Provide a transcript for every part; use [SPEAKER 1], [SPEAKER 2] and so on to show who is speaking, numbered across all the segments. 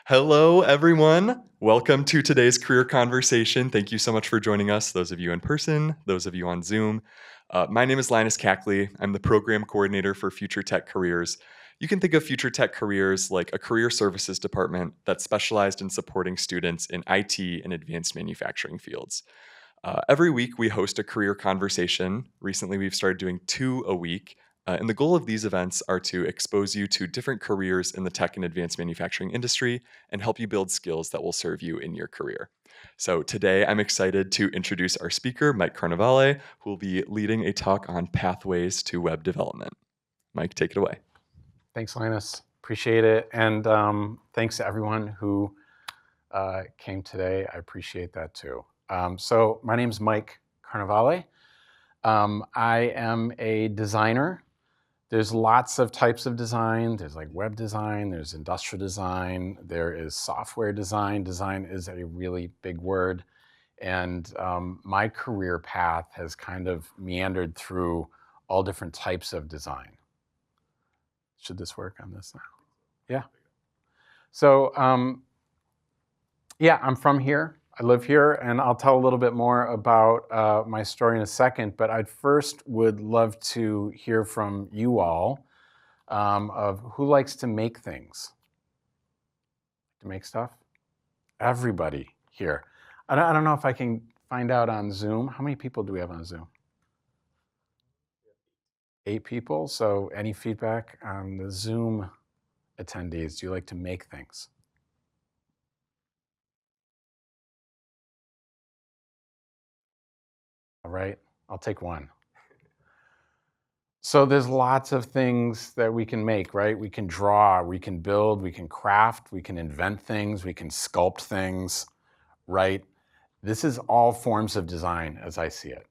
[SPEAKER 1] Hello, everyone. Welcome to today's career conversation. Thank you so much for joining us, those of you in person, those of you on Zoom. My name is Linus Cackley. I'm the program coordinator for FutureTech Careers. You can think of FutureTech Careers like a career services department that's specialized in supporting students in IT and advanced manufacturing fields. Every week, we host a career conversation. Recently, we've started doing two a week. And the goal of these events are to expose you to different careers in the tech and advanced manufacturing industry and help you build skills that will serve you in your career. So today, I'm excited to introduce our speaker, Mike Carnevale, who will be leading a talk on pathways to web development. Mike, take it away.
[SPEAKER 2] Thanks, Linus. Appreciate it. And thanks to everyone who came today. I appreciate that too. So my name's Mike Carnevale. I am a designer. There's lots of types of design. There's like web design, there's industrial design, there is software design. Design is a really big word. And my career path has kind of meandered through all different types of design. Should this work on this now? Yeah. So yeah, I'm from here. I live here, and I'll tell a little bit more about my story in a second, but I first would love to hear from you all of who likes to make things. To make stuff? Everybody here. I don't know if I can find out on Zoom. How many people do we have on Zoom? 8 people. So any feedback on the Zoom attendees? Do you like to make things? All right, I'll take one. So there's lots of things that we can make, right? We can draw, we can build, we can craft, we can invent things, we can sculpt things, right? This is all forms of design as I see it.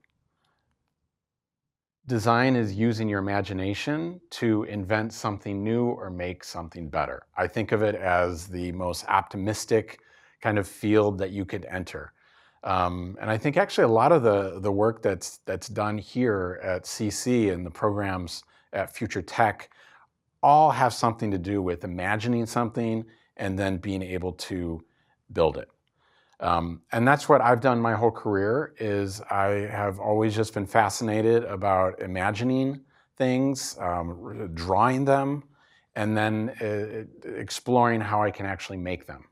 [SPEAKER 2] Design is using your imagination to invent something new or make something better. I think of it as the most optimistic kind of field that you could enter. And I think actually a lot of the work that's done here at CC and the programs at FutureTech all have something to do with imagining something and then being able to build it. And that's what I've done my whole career. Is I have always just been fascinated about imagining things, drawing them, and then exploring how I can actually make them.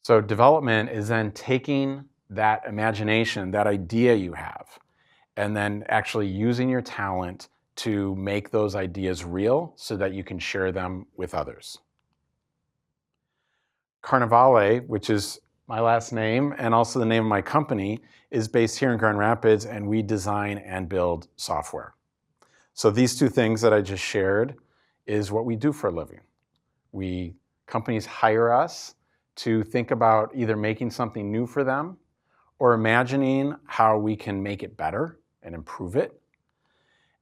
[SPEAKER 2] So development is then taking that imagination, that idea you have, and then actually using your talent to make those ideas real so that you can share them with others. Carnevale, which is my last name and also the name of my company, is based here in Grand Rapids, and we design and build software. So these two things that I just shared is what we do for a living. Companies hire us to think about either making something new for them or imagining how we can make it better and improve it.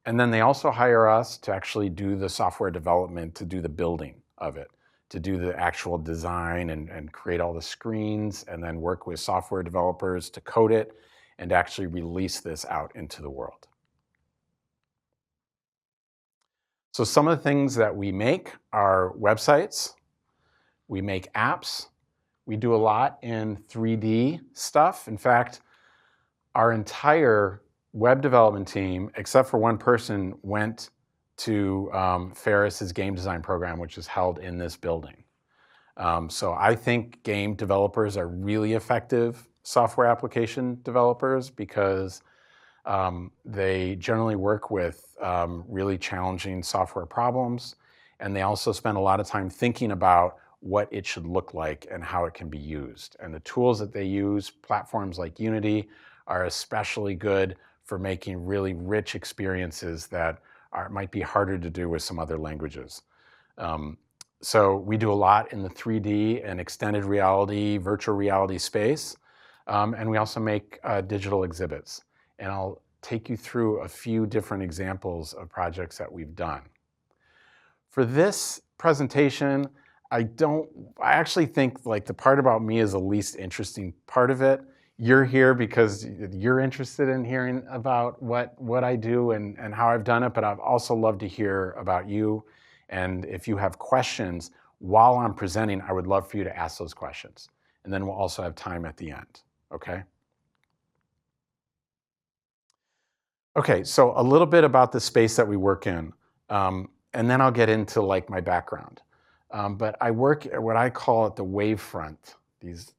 [SPEAKER 2] And then they also hire us to actually do the software development, to do the building of it, to do the actual design and create all the screens, and then work with software developers to code it and actually release this out into the world. So some of the things that we make are websites, we make apps, we do a lot in 3D stuff. In fact, our entire web development team, except for one person, went to Ferris's game design program, which is held in this building. So I think game developers are really effective software application developers because they generally work with really challenging software problems, and they also spend a lot of time thinking about what it should look like and how it can be used. And the tools that they use, platforms like Unity, are especially good for making really rich experiences that might be harder to do with some other languages. So we do a lot in the 3D and extended reality, virtual reality space. And we also make digital exhibits. And I'll take you through a few different examples of projects that we've done. For this presentation, I actually think like the part about me is the least interesting part of it. You're here because you're interested in hearing about what I do and how I've done it, but I'd also love to hear about you. And if you have questions, while I'm presenting, I would love for you to ask those questions. And then we'll also have time at the end, okay? Okay, so a little bit about the space that we work in, and then I'll get into like my background. But I work at what I call it the wave front, these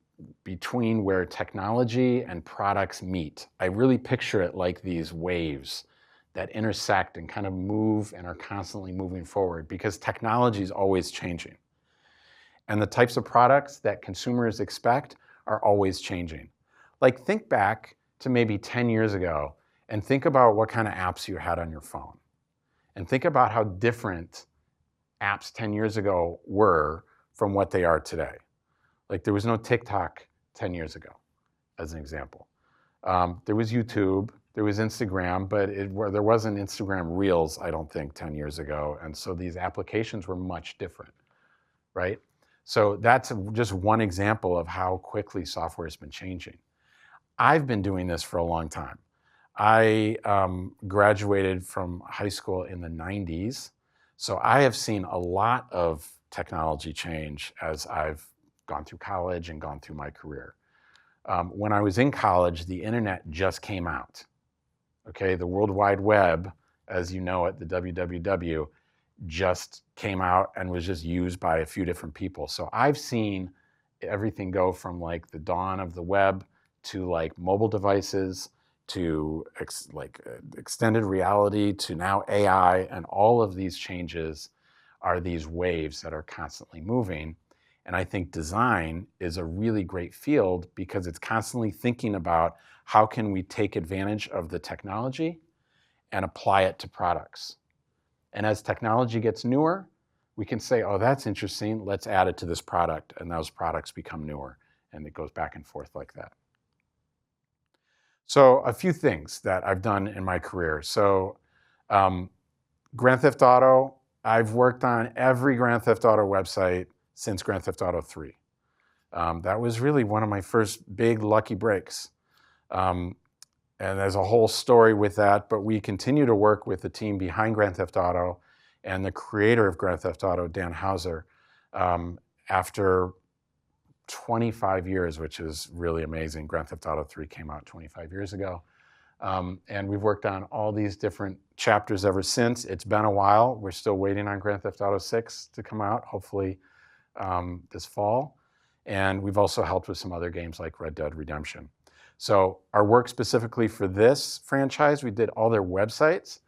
[SPEAKER 2] between where technology and products meet. I really picture it like these waves that intersect and kind of move and are constantly moving forward because technology is always changing. And the types of products that consumers expect are always changing. Like think back to maybe 10 years ago and think about what kind of apps you had on your phone. And think about how different apps 10 years ago were from what they are today. Like there was no TikTok 10 years ago, as an example. There was YouTube, there was Instagram, but there wasn't Instagram Reels, I don't think, 10 years ago. And so these applications were much different, right? So that's just one example of how quickly software has been changing. I've been doing this for a long time. I graduated from high school in the 90s. So I have seen a lot of technology change as I've gone through college and gone through my career. When I was in college, the internet just came out. Okay, the World Wide Web, as you know it, the WWW, just came out and was just used by a few different people. So I've seen everything go from like the dawn of the web to like mobile devices to extended reality to now AI, and all of these changes are these waves that are constantly moving. And I think design is a really great field because it's constantly thinking about how can we take advantage of the technology and apply it to products. And as technology gets newer, we can say, oh, that's interesting, let's add it to this product, and those products become newer, and it goes back and forth like that. So a few things that I've done in my career. So Grand Theft Auto, I've worked on every Grand Theft Auto website since Grand Theft Auto 3. That was really one of my first big lucky breaks. And there's a whole story with that, but we continue to work with the team behind Grand Theft Auto and the creator of Grand Theft Auto, Dan Houser, after 25 years, which is really amazing. Grand Theft Auto 3 came out 25 years ago. And we've worked on all these different chapters ever since. It's been a while. We're still waiting on Grand Theft Auto 6 to come out, hopefully this fall. And we've also helped with some other games like Red Dead Redemption. So our work specifically for this franchise, we did all their websites.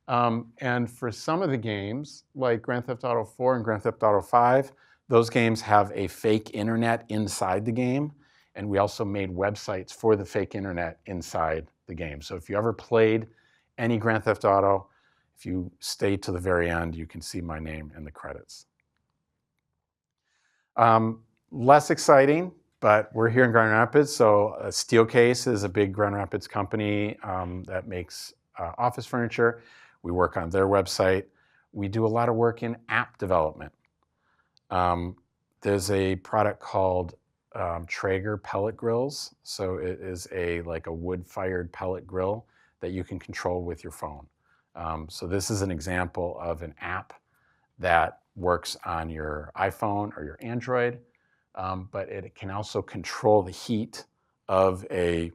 [SPEAKER 2] And for some of the games, like Grand Theft Auto 4 and Grand Theft Auto 5, those games have a fake internet inside the game. And we also made websites for the fake internet inside the game. So if you ever played any Grand Theft Auto, if you stay to the very end, you can see my name in the credits. Less exciting, but we're here in Grand Rapids. So Steelcase is a big Grand Rapids company that makes office furniture. We work on their website. We do a lot of work in app development. There's a product called Traeger pellet grills. So it is like a wood-fired pellet grill that you can control with your phone. So this is an example of an app that works on your iPhone or your Android, but it can also control the heat of a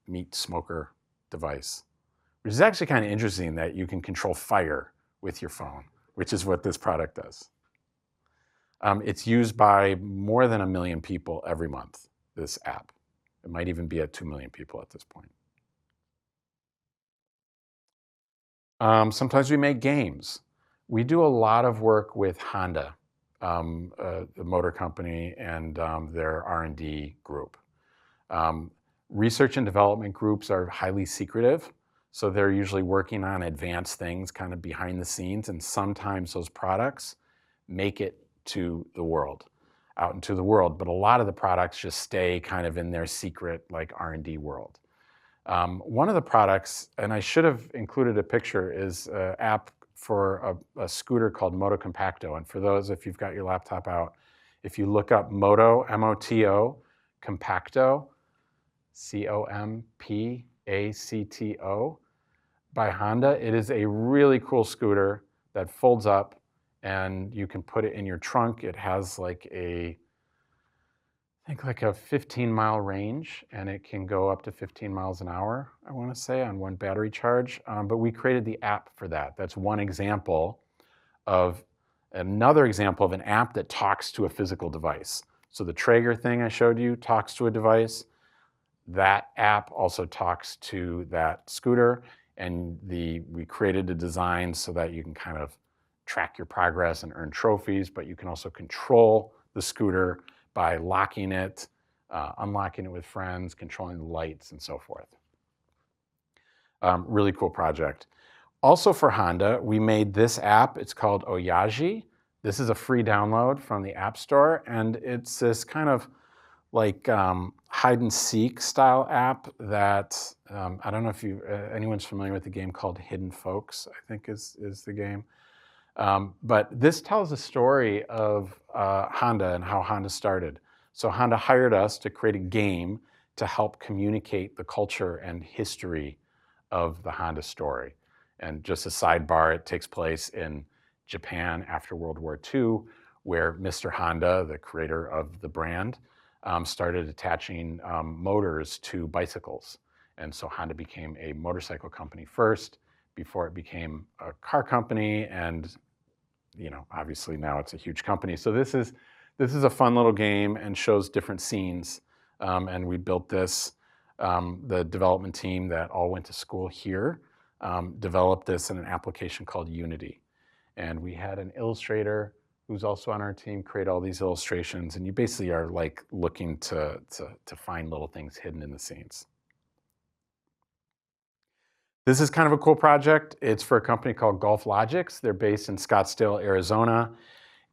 [SPEAKER 2] meat smoker device, which is actually kind of interesting that you can control fire with your phone, which is what this product does. It's used by more than 1 million people every month, this app. It might even be at 2 million people at this point. Sometimes we make games. We do a lot of work with Honda, the motor company, and their R&D group. Research and development groups are highly secretive, so they're usually working on advanced things kind of behind the scenes, and sometimes those products make it to the world, out into the world, but a lot of the products just stay kind of in their secret like R&D world. One of the products, and I should have included a picture, is an app for a scooter called Moto Compacto. And for those, if you've got your laptop out, if you look up Moto, M-O-T-O, Compacto, C-O-M-P-A-C-T-O, by Honda, it is a really cool scooter that folds up and you can put it in your trunk. It has like I think like a 15-mile range, and it can go up to 15 miles an hour, I want to say, on one battery charge. But we created the app for that. That's one example of another example of an app that talks to a physical device. So the Traeger thing I showed you talks to a device. That app also talks to that scooter, and we created a design so that you can kind of track your progress and earn trophies, but you can also control the scooter by locking it, unlocking it with friends, controlling the lights, and so forth. Really cool project. Also for Honda, we made this app. It's called Oyaji. This is a free download from the App Store, and it's this kind of like hide and seek style app that I don't know if anyone's familiar with the game called Hidden Folks, I think is the game. But this tells the story of Honda and how Honda started. So Honda hired us to create a game to help communicate the culture and history of the Honda story. And just a sidebar, it takes place in Japan after World War II, where Mr. Honda, the creator of the brand, started attaching motors to bicycles. And so Honda became a motorcycle company first before it became a car company, and obviously now it's a huge company. So this is a fun little game and shows different scenes. And we built this. The development team that all went to school here developed this in an application called Unity. And we had an illustrator who's also on our team create all these illustrations. And you basically are like looking to find little things hidden in the scenes. This is kind of a cool project. It's for a company called Golf Logics. They're based in Scottsdale, Arizona,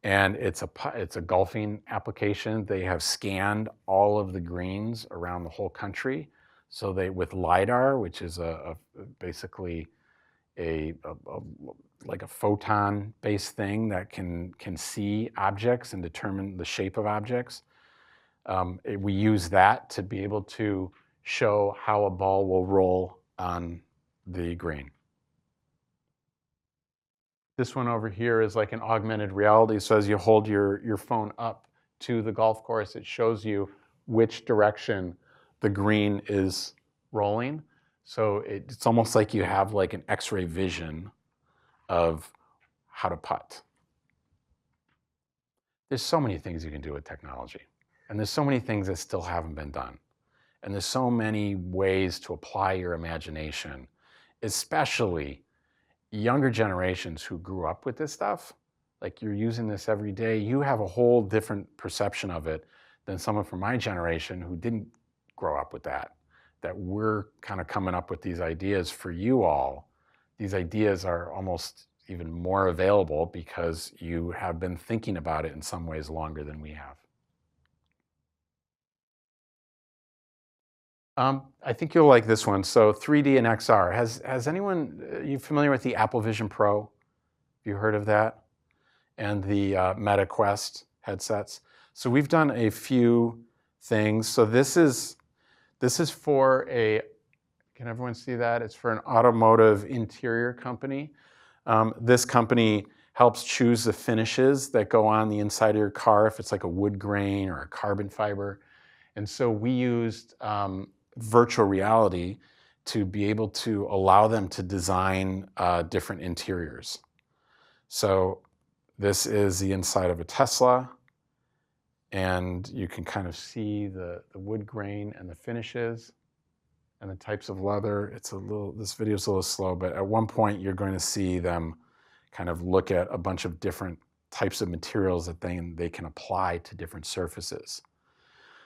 [SPEAKER 2] and it's a golfing application. They have scanned all of the greens around the whole country. So with LiDAR, which is basically like a photon-based thing that can see objects and determine the shape of objects. We use that to be able to show how a ball will roll on the green. This one over here is like an augmented reality. So as you hold your phone up to the golf course, it shows you which direction the green is rolling. So it's almost like you have like an X-ray vision of how to putt. There's so many things you can do with technology. And there's so many things that still haven't been done. And there's so many ways to apply your imagination, especially younger generations who grew up with this stuff. Like you're using this every day. You have a whole different perception of it than someone from my generation who didn't grow up with that. That we're kind of coming up with these ideas for you all. These ideas are almost even more available because you have been thinking about it in some ways longer than we have. I think you'll like this one. So 3D and XR. Has anyone, you familiar with the Apple Vision Pro? Have you heard of that? And the Meta Quest headsets. So we've done a few things. So this is for can everyone see that? It's for an automotive interior company. This company helps choose the finishes that go on the inside of your car, if it's like a wood grain or a carbon fiber. And so we used virtual reality to be able to allow them to design different interiors. So this is the inside of a Tesla, and you can kind of see the wood grain and the finishes and the types of leather. This video is a little slow, but at one point you're going to see them kind of look at a bunch of different types of materials that they can apply to different surfaces.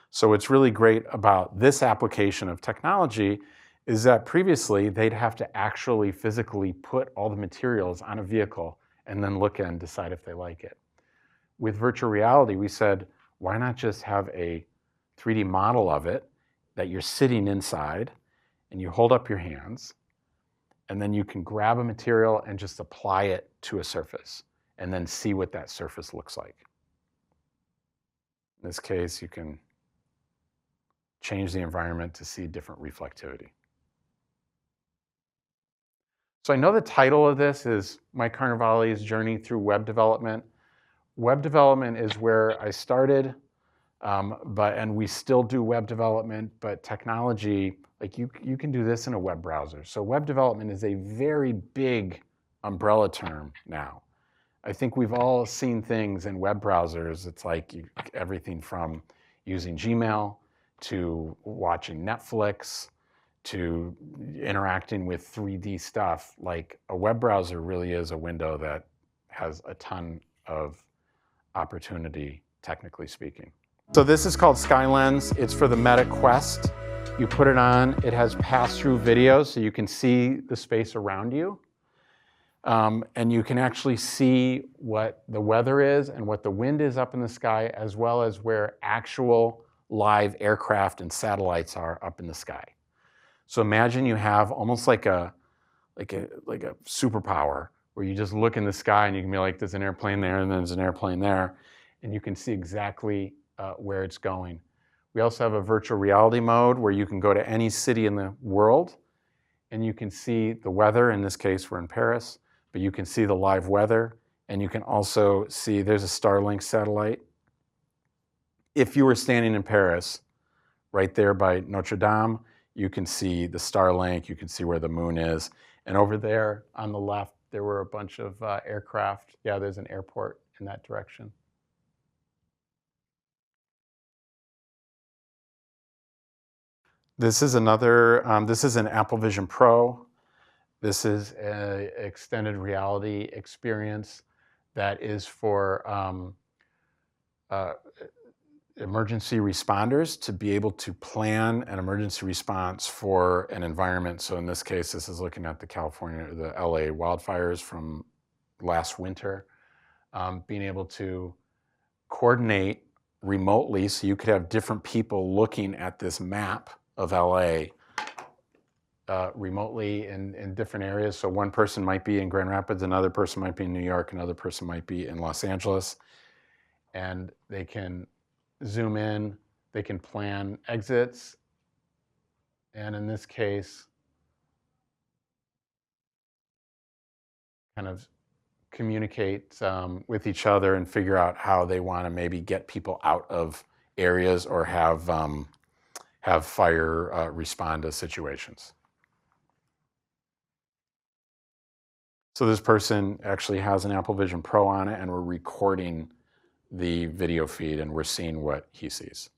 [SPEAKER 2] So what's really great about this application of technology is that previously they'd have to actually physically put all the materials on a vehicle and then look and decide if they like it. With virtual reality, we said, why not just have a 3D model of it that you're sitting inside and you hold up your hands, and then you can grab a material and just apply it to a surface and then see what that surface looks like. In this case, you can change the environment to see different reflectivity. So I know the title of this is My Carnevale's Journey Through Web Development. Web development is where I started, and we still do web development, but technology, like you can do this in a web browser. So web development is a very big umbrella term now. I think we've all seen things in web browsers. It's like everything from using Gmail to watching Netflix to interacting with 3D stuff. Like a web browser really is a window that has a ton of opportunity, technically speaking. So this is called SkyLens. It's for the Meta Quest. You put it on, it has pass-through video so you can see the space around you. And you can actually see what the weather is and what the wind is up in the sky, as well as where actual live aircraft and satellites are up in the sky. So imagine you have almost like a superpower where you just look in the sky and you can be like, there's an airplane there and there's an airplane there, and you can see exactly where it's going. We also have a virtual reality mode where you can go to any city in the world and you can see the weather. In this case, we're in Paris, but you can see the live weather, and you can also see there's a Starlink satellite. If you were standing in Paris, right there by Notre Dame, you can see the Starlink, you can see where the moon is. And over there on the left, there were a bunch of aircraft. Yeah, there's an airport in that direction. This is another, this is an Apple Vision Pro. This is an extended reality experience that is for emergency responders to be able to plan an emergency response for an environment. So in this case, this is looking at the LA wildfires from last winter. Being able to coordinate remotely, so you could have different people looking at this map of LA remotely in different areas. So one person might be in Grand Rapids, another person might be in New York, another person might be in Los Angeles, and they can zoom in, they can plan exits, and in this case, kind of communicate with each other and figure out how they want to maybe get people out of areas or have fire respond to situations. So this person actually has an Apple Vision Pro on it, and we're recording the video feed and we're seeing what he sees.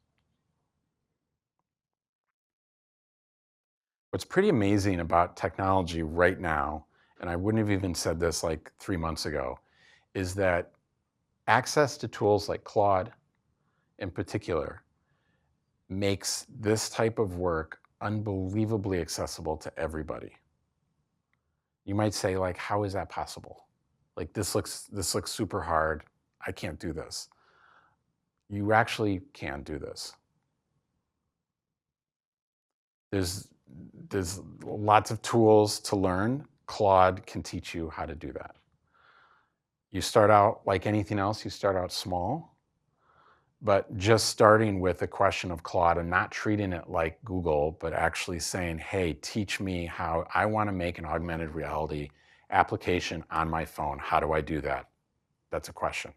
[SPEAKER 2] What's pretty amazing about technology right now, and I wouldn't have even said this like 3 months ago, is that access to tools like Claude in particular makes this type of work unbelievably accessible to everybody. You might say, like, how is that possible? Like, this looks super hard. I can't do this. You actually can do this. There's lots of tools to learn. Claude can teach you how to do that. You start out like anything else, you start out small, but just starting with a question of Claude and not treating it like Google, but actually saying, hey, teach me how I want to make an augmented reality application on my phone. How do I do that? That's a question.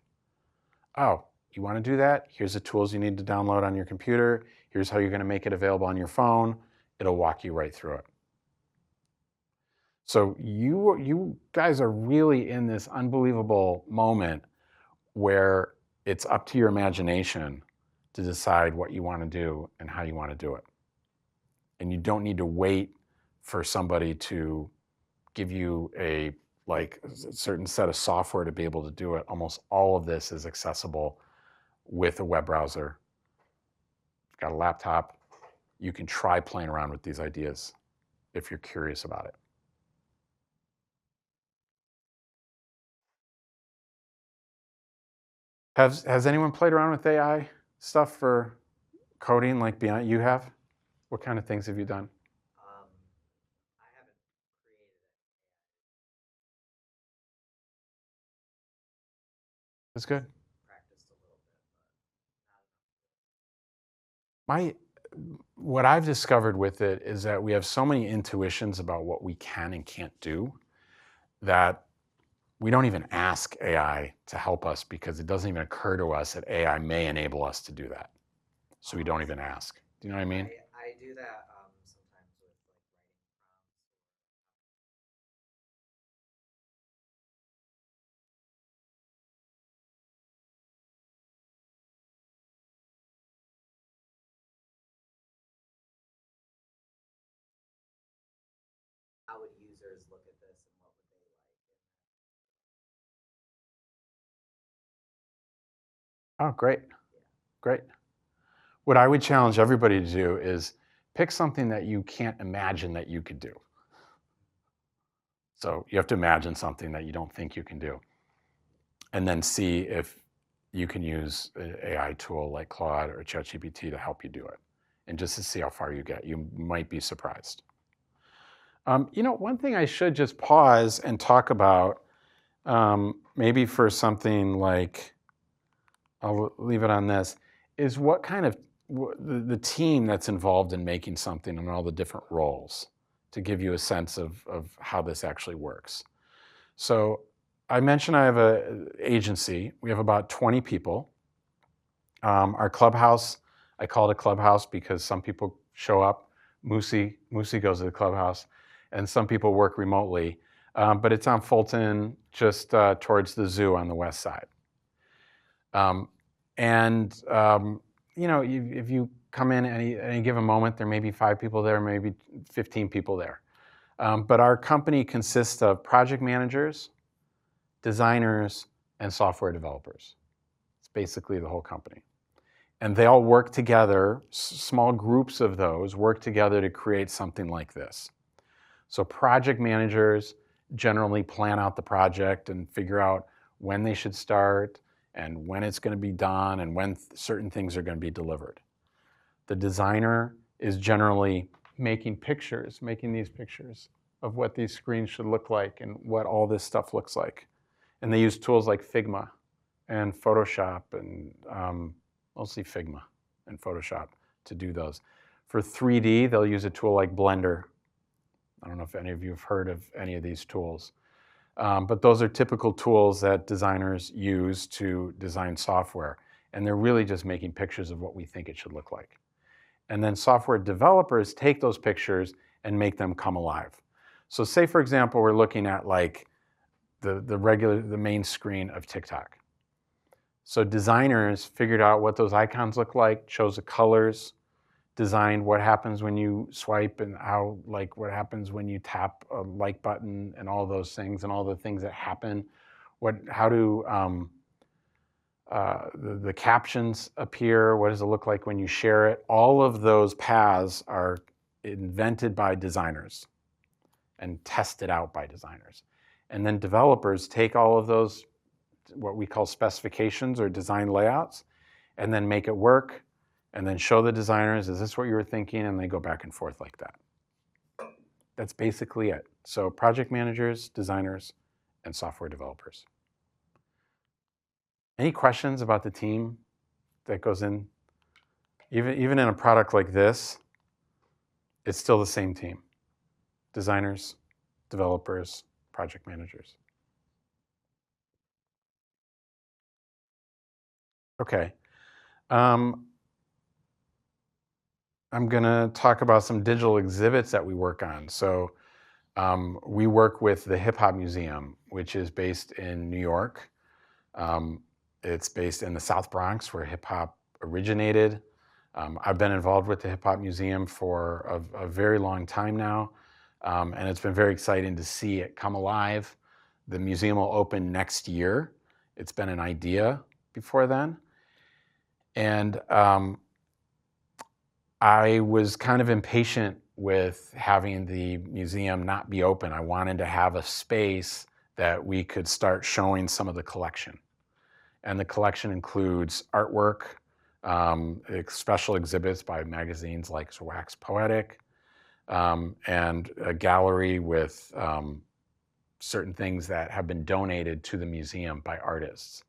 [SPEAKER 2] Oh, you want to do that? Here's the tools you need to download on your computer. Here's how you're going to make it available on your phone. It'll walk you right through it. So you guys are really in this unbelievable moment where it's up to your imagination to decide what you want to do and how you want to do it. And you don't need to wait for somebody to give you a certain set of software to be able to do it. Almost all of this is accessible with a web browser. If you've got a laptop, you can try playing around with these ideas if you're curious about it. Has anyone played around with AI stuff for coding like beyond you have? What kind of things have you done?
[SPEAKER 3] I haven't created it.
[SPEAKER 2] That's good.
[SPEAKER 3] Practiced a little bit, but not enough.
[SPEAKER 2] What I've discovered with it is that we have so many intuitions about what we can and can't do that we don't even ask AI to help us because it doesn't even occur to us that AI may enable us to do that. So we don't even ask. Do you know what I mean?
[SPEAKER 3] I do that sometimes with like writing prompts. How would users look at this and what would they like?
[SPEAKER 2] Oh, great. Great. What I would challenge everybody to do is pick something that you can't imagine that you could do. So you have to imagine something that you don't think you can do. And then see if you can use an AI tool like Claude or ChatGPT to help you do it. And just to see how far you get. You might be surprised. One thing I should just pause and talk about, maybe for something like, I'll leave it on this, is what kind of the team that's involved in making something and all the different roles, to give you a sense of how this actually works. So I mentioned I have an agency. We have about 20 people. Our clubhouse, I call it a clubhouse because some people show up. Moosey goes to the clubhouse, and some people work remotely. But it's on Fulton, just towards the zoo on the west side. If you come in any given moment, there may be 5 people there, maybe 15 people there. But our company consists of project managers, designers, and software developers. It's basically the whole company. And they all work together, small groups of those work together to create something like this. So project managers generally plan out the project and figure out when they should start and when it's going to be done and when certain things are going to be delivered. The designer is generally making these pictures of what these screens should look like and what all this stuff looks like. And they use tools like Figma and Photoshop, and mostly Figma and Photoshop to do those. For 3D, they'll use a tool like Blender. I don't know if any of you have heard of any of these tools. But those are typical tools that designers use to design software. And they're really just making pictures of what we think it should look like. And then software developers take those pictures and make them come alive. So say, for example, we're looking at like the main screen of TikTok. So designers figured out what those icons look like, chose the colors, designed what happens when you swipe and what happens when you tap a like button and all those things and all the things that happen. How do the captions appear? What does it look like when you share it? All of those paths are invented by designers and tested out by designers. And then developers take all of those, what we call specifications or design layouts, and then make it work, and then show the designers, is this what you were thinking? And they go back and forth like that. That's basically it. So project managers, designers, and software developers. Any questions about the team that goes in? Even in a product like this, it's still the same team. Designers, developers, project managers. Okay. I'm going to talk about some digital exhibits that we work on. So we work with the Hip Hop Museum, which is based in New York. It's based in the South Bronx, where hip hop originated. I've been involved with the Hip Hop Museum for a very long time now, and it's been very exciting to see it come alive. The museum will open next year. It's been an idea before then. And I was kind of impatient with having the museum not be open. I wanted to have a space that we could start showing some of the collection. And the collection includes artwork, special exhibits by magazines like Wax Poetic, and a gallery with certain things that have been donated to the museum by artists.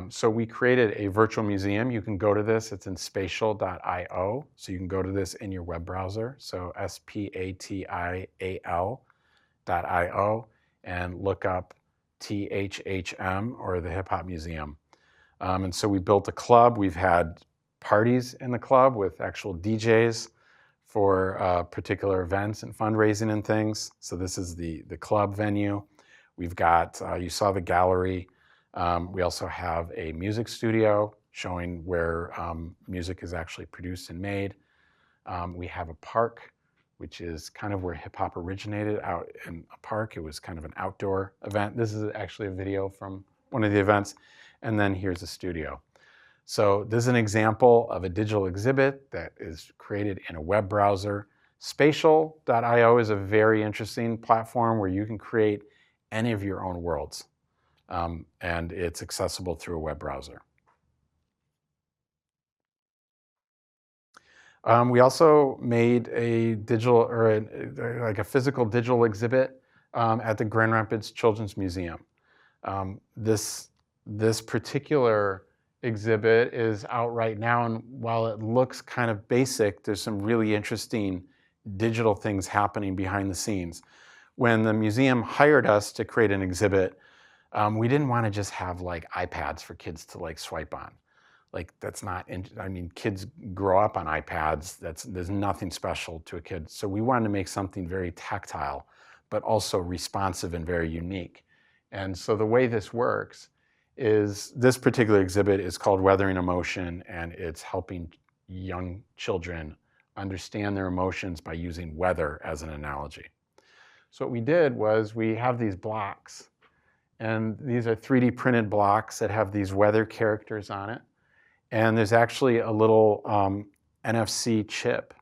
[SPEAKER 2] So we created a virtual museum. You can go to this. It's in spatial.io. So you can go to this in your web browser. So spatial.io. and look up THHM, or the Hip Hop Museum. And so we built a club. We've had parties in the club with actual DJs for particular events and fundraising and things. So this is the club venue. We've got, you saw the gallery. We also have a music studio showing where music is actually produced and made. We have a park, which is kind of where hip hop originated, out in a park. It was kind of an outdoor event. This is actually a video from one of the events. And then here's a studio. So this is an example of a digital exhibit that is created in a web browser. Spatial.io is a very interesting platform where you can create any of your own worlds. And it's accessible through a web browser. We also made a digital, or like a physical digital exhibit at the Grand Rapids Children's Museum. This particular exhibit is out right now, and while it looks kind of basic, there's some really interesting digital things happening behind the scenes. When the museum hired us to create an exhibit, we didn't want to just have like iPads for kids to like swipe on. Like that's not, I mean, kids grow up on iPads. There's nothing special to a kid. So we wanted to make something very tactile, but also responsive and very unique. And so the way this works is this particular exhibit is called Weathering Emotion, and it's helping young children understand their emotions by using weather as an analogy. So what we did was we have these blocks, and these are 3D printed blocks that have these weather characters on it. And there's actually a little NFC chip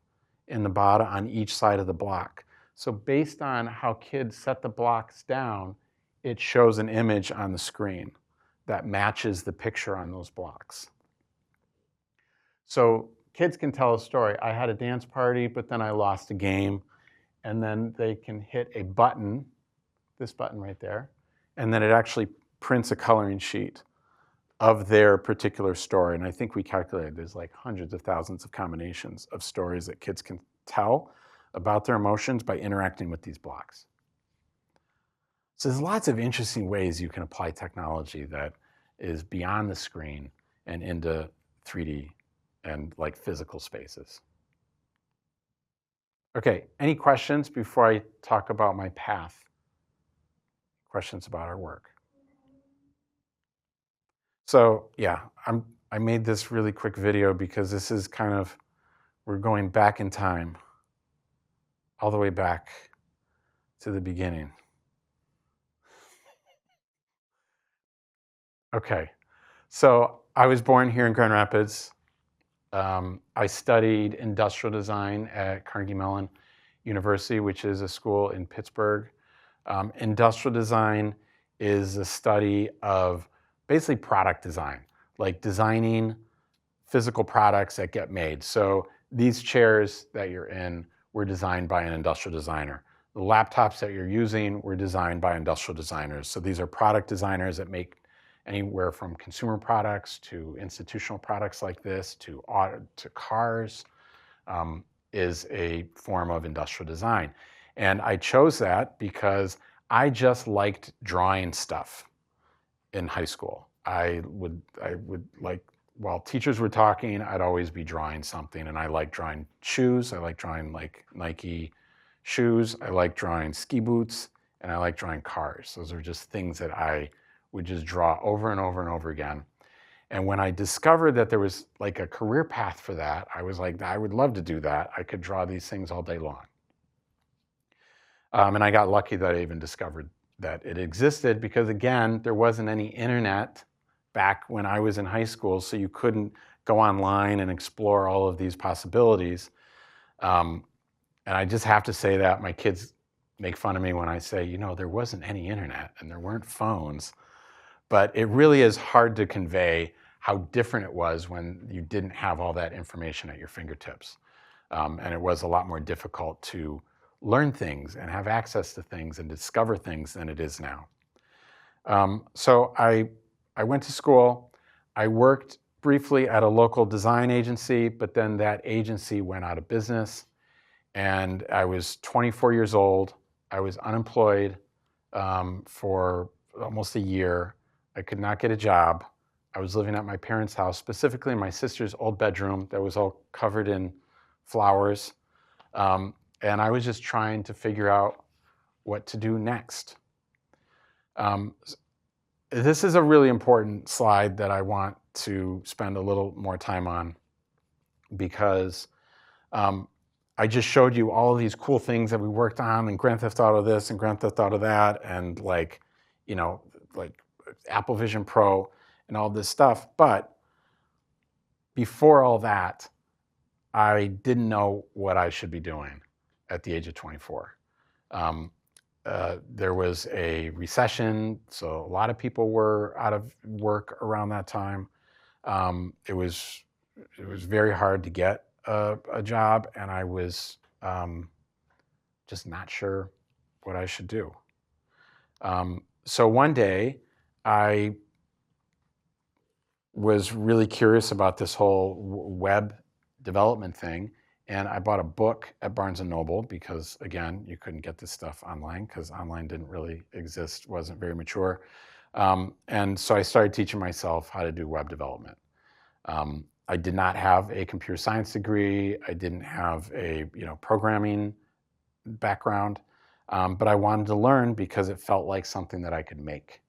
[SPEAKER 2] in the bottom on each side of the block. So based on how kids set the blocks down, it shows an image on the screen that matches the picture on those blocks. So kids can tell a story. I had a dance party, but then I lost a game. And then they can hit a button, this button right there, and then it actually prints a coloring sheet of their particular story. And I think we calculated there's like hundreds of thousands of combinations of stories that kids can tell about their emotions by interacting with these blocks. So there's lots of interesting ways you can apply technology that is beyond the screen and into 3D and like physical spaces. Okay, any questions before I talk about my path? Questions about our work? So yeah, I made this really quick video because this is kind of, we're going back in time, all the way back to the beginning. Okay, so I was born here in Grand Rapids. I studied industrial design at Carnegie Mellon University, which is a school in Pittsburgh. Industrial design is a study of basically product design, like designing physical products that get made. So these chairs that you're in were designed by an industrial designer. The laptops that you're using were designed by industrial designers. So these are product designers that make anywhere from consumer products to institutional products like this to cars, is a form of industrial design. And I chose that because I just liked drawing stuff in high school. I would like, while teachers were talking, I'd always be drawing something. And I like drawing shoes. I like drawing like Nike shoes. I like drawing ski boots, and I like drawing cars. Those are just things that I would just draw over and over and over again. And when I discovered that there was like a career path for that, I was like, I would love to do that. I could draw these things all day long. And I got lucky that I even discovered that it existed because, again, there wasn't any internet back when I was in high school, so you couldn't go online and explore all of these possibilities. And I just have to say that my kids make fun of me when I say, you know, there wasn't any internet and there weren't phones. But it really is hard to convey how different it was when you didn't have all that information at your fingertips. And it was a lot more difficult to learn things and have access to things and discover things than it is now. So I went to school. I worked briefly at a local design agency, but then that agency went out of business. And I was 24 years old. I was unemployed. for almost a year. I could not get a job. I was living at my parents' house, specifically in my sister's old bedroom that was all covered in flowers. And I was just trying to figure out what to do next. This is a really important slide that I want to spend a little more time on because I just showed you all of these cool things that we worked on, and Grand Theft Auto this and Grand Theft Auto that, and like Apple Vision Pro and all this stuff. But before all that, I didn't know what I should be doing at the age of 24. There was a recession, so a lot of people were out of work around that time. It was very hard to get a job, and I was just not sure what I should do. So one day, I was really curious about this whole web development thing, and I bought a book at Barnes & Noble because, again, you couldn't get this stuff online because online didn't really exist, wasn't very mature. And so I started teaching myself how to do web development. I did not have a computer science degree. I didn't have a programming background, but I wanted to learn because it felt like something that I could make,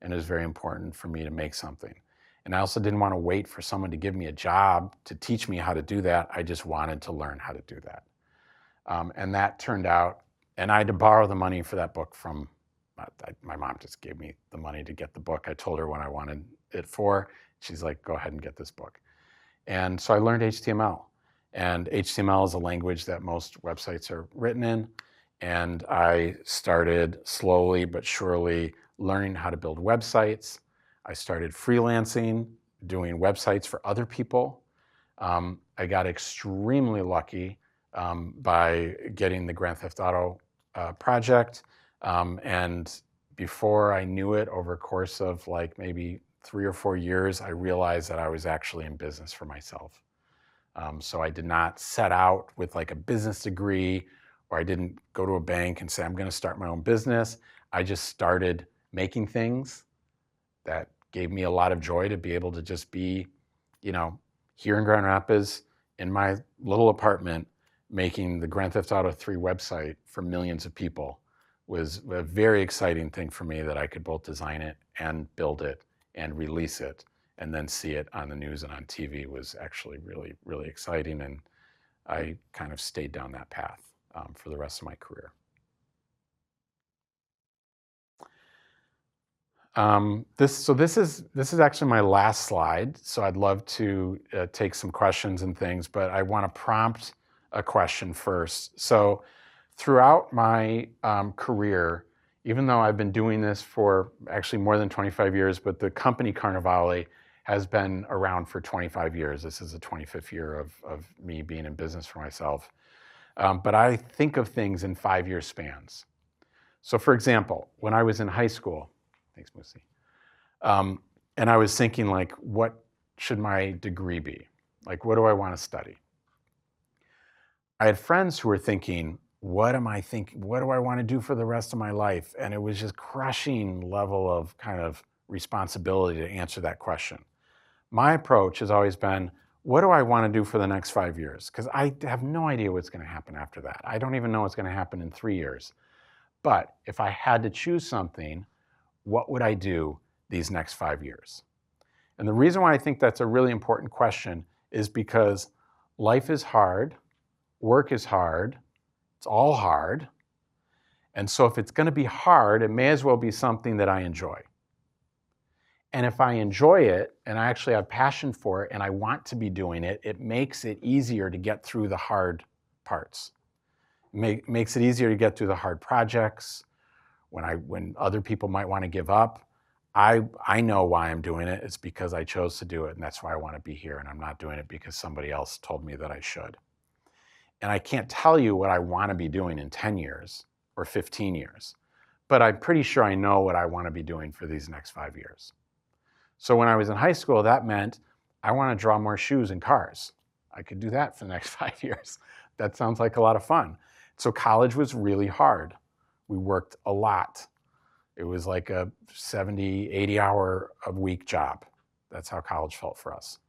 [SPEAKER 2] and it was very important for me to make something. And I also didn't want to wait for someone to give me a job to teach me how to do that. I just wanted to learn how to do that. And that turned out, and I had to borrow the money for that book from, my mom just gave me the money to get the book. I told her what I wanted it for. She's like, go ahead and get this book. And so I learned HTML. And HTML is a language that most websites are written in. And I started slowly but surely learning how to build websites. I started freelancing, doing websites for other people. I got extremely lucky by getting the Grand Theft Auto project. And before I knew it, over a course of like maybe 3 or 4 years, I realized that I was actually in business for myself. So I did not set out with like a business degree, or I didn't go to a bank and say, I'm going to start my own business. I just started making things that gave me a lot of joy to be able to just be, here in Grand Rapids in my little apartment, making the Grand Theft Auto 3 website for millions of people was a very exciting thing for me, that I could both design it and build it and release it and then see it on the news and on TV was actually really, really exciting. And I kind of stayed down that path for the rest of my career. This is actually my last slide. So I'd love to take some questions and things, but I want to prompt a question first. So throughout my career, even though I've been doing this for actually more than 25 years, but the company Carnevale has been around for 25 years. This is the 25th year of me being in business for myself. But I think of things in 5-year spans. So for example, when I was in high school, thanks, Moosey, and I was thinking like, what should my degree be? Like, what do I want to study? I had friends who were thinking, what am I thinking? What do I want to do for the rest of my life? And it was just crushing level of kind of responsibility to answer that question. My approach has always been, what do I want to do for the next 5 years? Because I have no idea what's going to happen after that. I don't even know what's going to happen in 3 years. But if I had to choose something, what would I do these next 5 years? And the reason why I think that's a really important question is because life is hard, work is hard, it's all hard. And so if it's going to be hard, it may as well be something that I enjoy. And if I enjoy it and I actually have passion for it and I want to be doing it, it makes it easier to get through the hard parts. Makes it easier to get through the hard projects. When other people might want to give up, I know why I'm doing it. It's because I chose to do it, and that's why I want to be here. And I'm not doing it because somebody else told me that I should. And I can't tell you what I want to be doing in 10 years or 15 years, but I'm pretty sure I know what I want to be doing for these next 5 years. So when I was in high school, that meant I want to draw more shoes and cars. I could do that for the next 5 years. That sounds like a lot of fun. So college was really hard. We worked a lot. It was like a 70, 80 hour a week job. That's how college felt for us.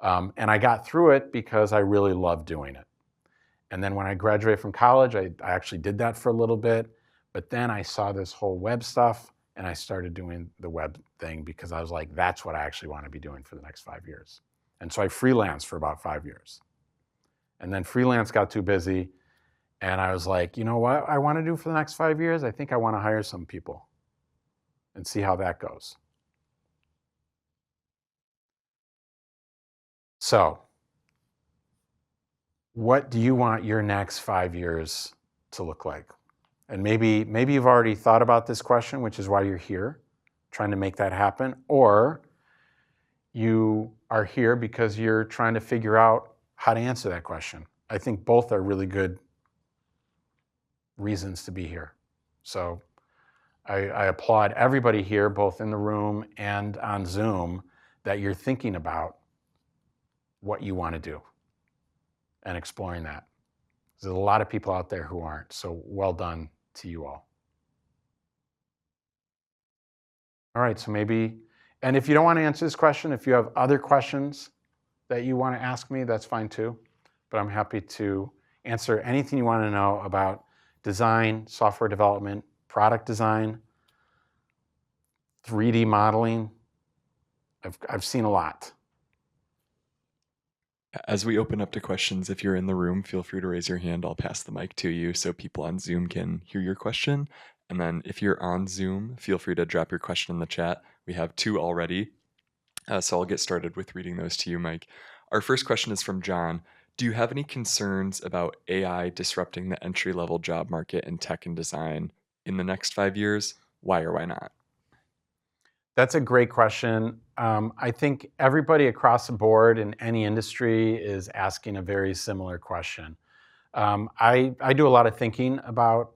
[SPEAKER 2] And I got through it because I really loved doing it. And then when I graduated from college, I actually did that for a little bit. But then I saw this whole web stuff, and I started doing the web thing because I was like, that's what I actually want to be doing for the next 5 years. And so I freelanced for about 5 years. And then freelance got too busy. And I was like, you know what I want to do for the next 5 years? I think I want to hire some people and see how that goes. So, what do you want your next 5 years to look like? And maybe you've already thought about this question, which is why you're here, trying to make that happen. Or you are here because you're trying to figure out how to answer that question. I think both are really good reasons to be here. So I applaud everybody here, both in the room and on Zoom, that you're thinking about what you want to do and exploring that. There's a lot of people out there who aren't, so well done to you all. All right, so maybe, and if you don't want to answer this question, if you have other questions that you want to ask me, that's fine too. But I'm happy to answer anything you want to know about design, software development, product design, 3D modeling. I've seen a lot.
[SPEAKER 1] As we open up to questions, if you're in the room, feel free to raise your hand. I'll pass the mic to you so people on Zoom can hear your question. And then if you're on Zoom, feel free to drop your question in the chat. We have 2 already. So I'll get started with reading those to you, Mike. Our first question is from John. Do you have any concerns about AI disrupting the entry-level job market in tech and design in the next 5 years? Why or why not?
[SPEAKER 2] That's a great question. I think everybody across the board in any industry is asking a very similar question. I do a lot of thinking about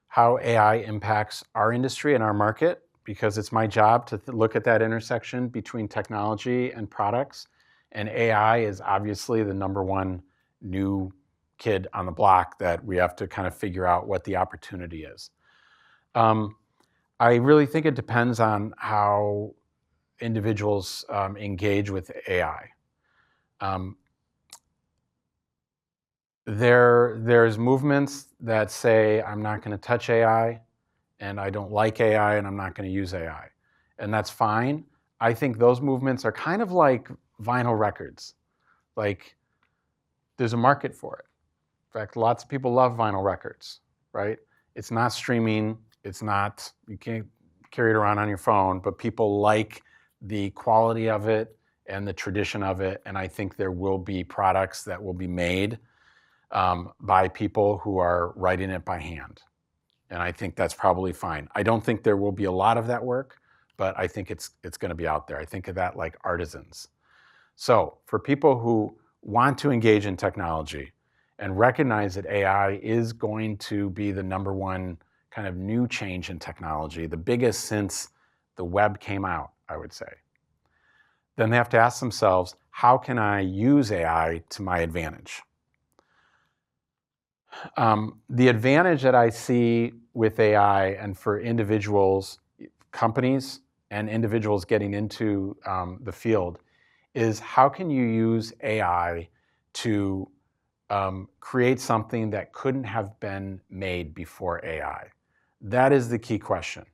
[SPEAKER 2] how AI impacts our industry and our market because it's my job to look at that intersection between technology and products. And AI is obviously the number one new kid on the block that we have to kind of figure out what the opportunity is. I really think it depends on how individuals engage with AI. There's movements that say, I'm not going to touch AI, and I don't like AI, and I'm not going to use AI. And that's fine. I think those movements are kind of like vinyl records. Like, there's a market for it. In fact, lots of people love vinyl records, right? It's not streaming. It's not, you can't carry it around on your phone, but people like the quality of it and the tradition of it. And I think there will be products that will be made by people who are writing it by hand. And I think that's probably fine. I don't think there will be a lot of that work, but I think it's going to be out there. I think of that like artisans. So for people who want to engage in technology and recognize that AI is going to be the number one kind of new change in technology, the biggest since the web came out, I would say, then they have to ask themselves, how can I use AI to my advantage? The advantage that I see with AI and for individuals, companies, and individuals getting into the field is how can you use AI to create something that couldn't have been made before AI? That is the key question.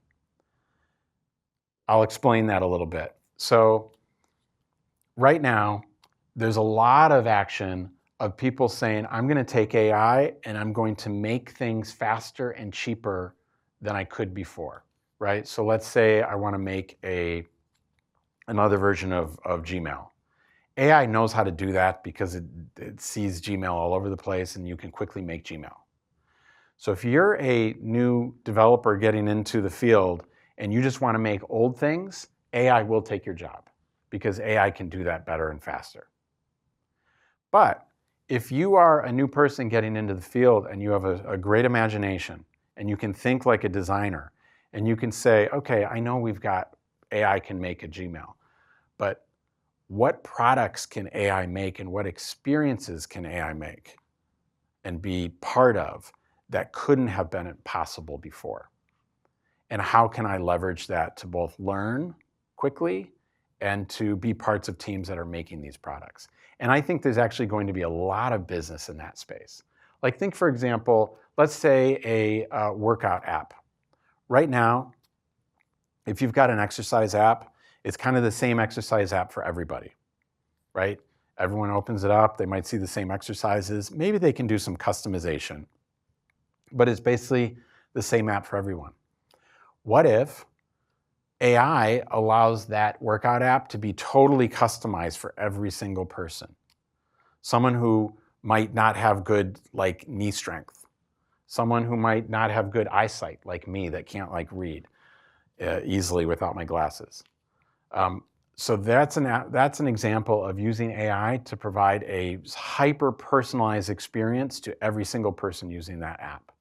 [SPEAKER 2] I'll explain that a little bit. So right now, there's a lot of action of people saying, I'm going to take AI and I'm going to make things faster and cheaper than I could before, right? So let's say I want to make another version of Gmail. AI knows how to do that because it sees Gmail all over the place and you can quickly make Gmail. So if you're a new developer getting into the field and you just want to make old things, AI will take your job because AI can do that better and faster. But if you are a new person getting into the field and you have a great imagination and you can think like a designer and you can say, okay, I know we've got AI can make a Gmail, but what products can AI make and what experiences can AI make and be part of that couldn't have been possible before? and how can I leverage that to both learn quickly and to be parts of teams that are making these products. And I think there's actually going to be a lot of business in that space. Like think, for example, let's say a workout app. Right now, if you've got an exercise app, it's kind of the same exercise app for everybody, right? Everyone opens it up, they might see the same exercises. Maybe they can do some customization, but it's basically the same app for everyone. What if AI allows that workout app to be totally customized for every single person? Someone who might not have good like knee strength, someone who might not have good eyesight like me that can't like read easily without my glasses. So that's an example of using AI to provide a hyper-personalized experience to every single person using that app.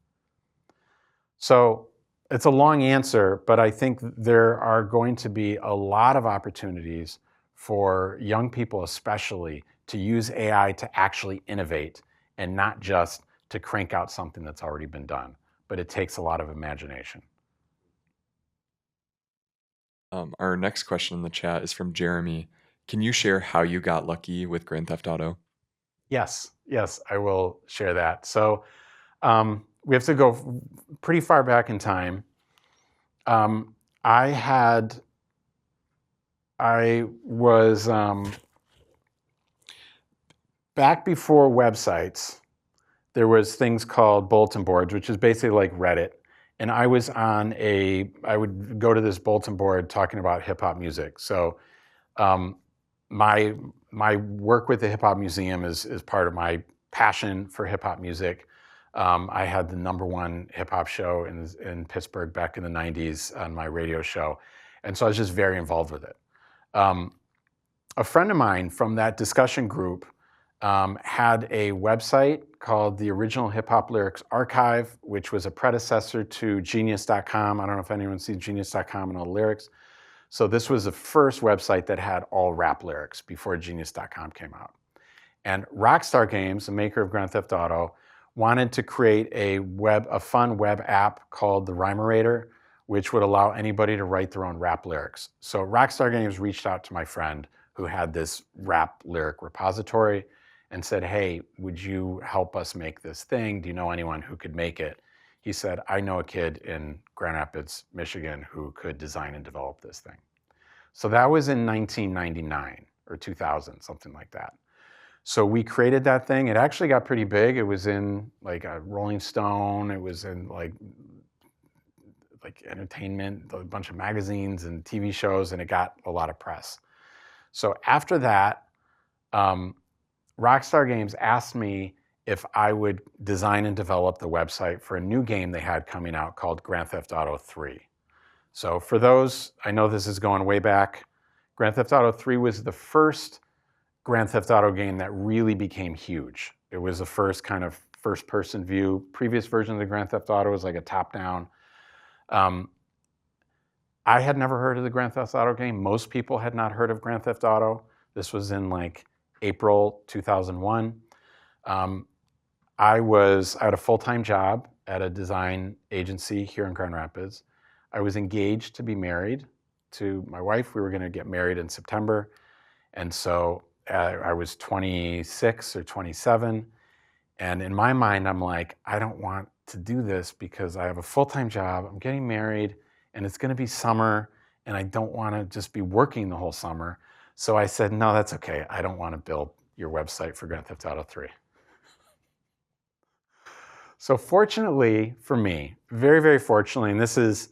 [SPEAKER 2] So it's a long answer, but I think there are going to be a lot of opportunities for young people especially to use AI to actually innovate and not just to crank out something that's already been done. But it takes a lot of imagination.
[SPEAKER 1] Our next question in the chat is from Jeremy. Can you share how you got lucky with Grand Theft Auto?
[SPEAKER 2] Yes, I will share that. So we have to go pretty far back in time. I was back before websites. There was things called bulletin boards, which is basically like Reddit. And I would go to this bulletin board talking about hip hop music. So my work with the Hip Hop Museum is part of my passion for hip hop music. I had the #1 hip hop show in Pittsburgh back in the 90s on my radio show. And so I was just very involved with it. A friend of mine from that discussion group had a website called the Original Hip Hop Lyrics Archive, which was a predecessor to Genius.com. I don't know if anyone sees Genius.com and all the lyrics. So this was the first website that had all rap lyrics before Genius.com came out. And Rockstar Games, the maker of Grand Theft Auto, wanted to create a fun web app called the Rhymerator, which would allow anybody to write their own rap lyrics. So Rockstar Games reached out to my friend who had this rap lyric repository and said, hey, would you help us make this thing? Do you know anyone who could make it? He said, I know a kid in Grand Rapids, Michigan, who could design and develop this thing. So that was in 1999 or 2000, something like that. So we created that thing. It actually got pretty big. It was in like a Rolling Stone. It was in like entertainment, a bunch of magazines and TV shows, and it got a lot of press. So after that, Rockstar Games asked me if I would design and develop the website for a new game they had coming out called Grand Theft Auto 3. So for those, I know this is going way back. Grand Theft Auto 3 was the first Grand Theft Auto game that really became huge. It was the first kind of first-person view. Previous versions of Grand Theft Auto was like a top-down. I had never heard of the Grand Theft Auto game. Most people had not heard of Grand Theft Auto. This was in like April 2001. I had a full-time job at a design agency here in Grand Rapids. I was engaged to be married to my wife. We were going to get married in September. And so I was 26 or 27. And in my mind, I'm like, I don't want to do this because I have a full-time job. I'm getting married and it's going to be summer and I don't want to just be working the whole summer. So I said, no, that's okay. I don't want to build your website for Grand Theft Auto 3. So fortunately for me, very, very fortunately, and this is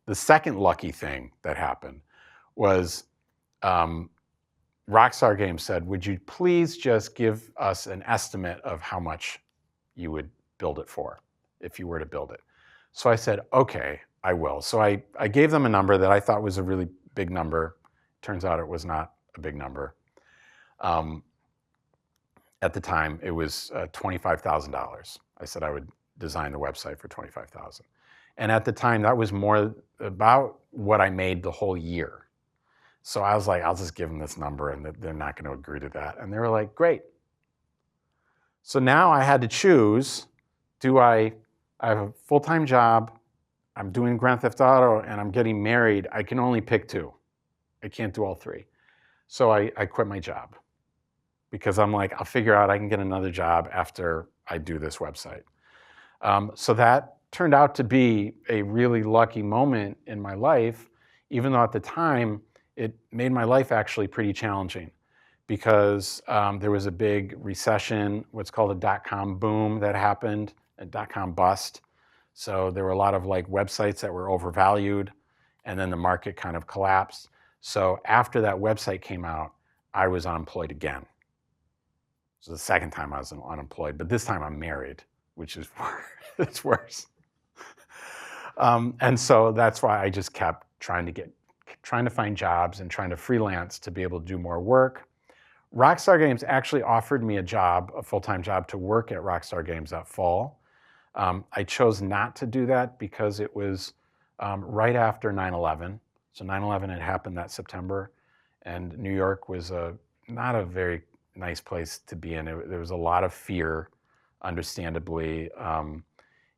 [SPEAKER 2] the second lucky thing that happened, was Rockstar Games said, would you please just give us an estimate of how much you would build it for if you were to build it? So I said, okay, I will. So I gave them a number that I thought was a really big number. Turns out it was not a big number. At the time, it was $25,000. I said I would design the website for $25,000. And at the time, that was more about what I made the whole year. So I was like, I'll just give them this number and they're not going to agree to that. And they were like, great. So now I had to choose, I have a full-time job, I'm doing Grand Theft Auto and I'm getting married. I can only pick two. I can't do all three. So I quit my job because I'm like, I'll figure out I can get another job after I do this website. So that turned out to be a really lucky moment in my life, even though at the time it made my life actually pretty challenging because there was a big recession, what's called a dot-com boom that happened, a dot-com bust. So there were a lot of like websites that were overvalued, and then the market kind of collapsed. So after that website came out, I was unemployed again. So the second time I was unemployed, but this time I'm married, which is it's worse. And so that's why I just kept trying to find jobs and trying to freelance to be able to do more work. Rockstar Games actually offered me a job, a full-time job to work at Rockstar Games that fall. I chose not to do that because it was right after 9/11. So 9/11 had happened that September, and New York was not a very nice place to be in. There was a lot of fear, understandably,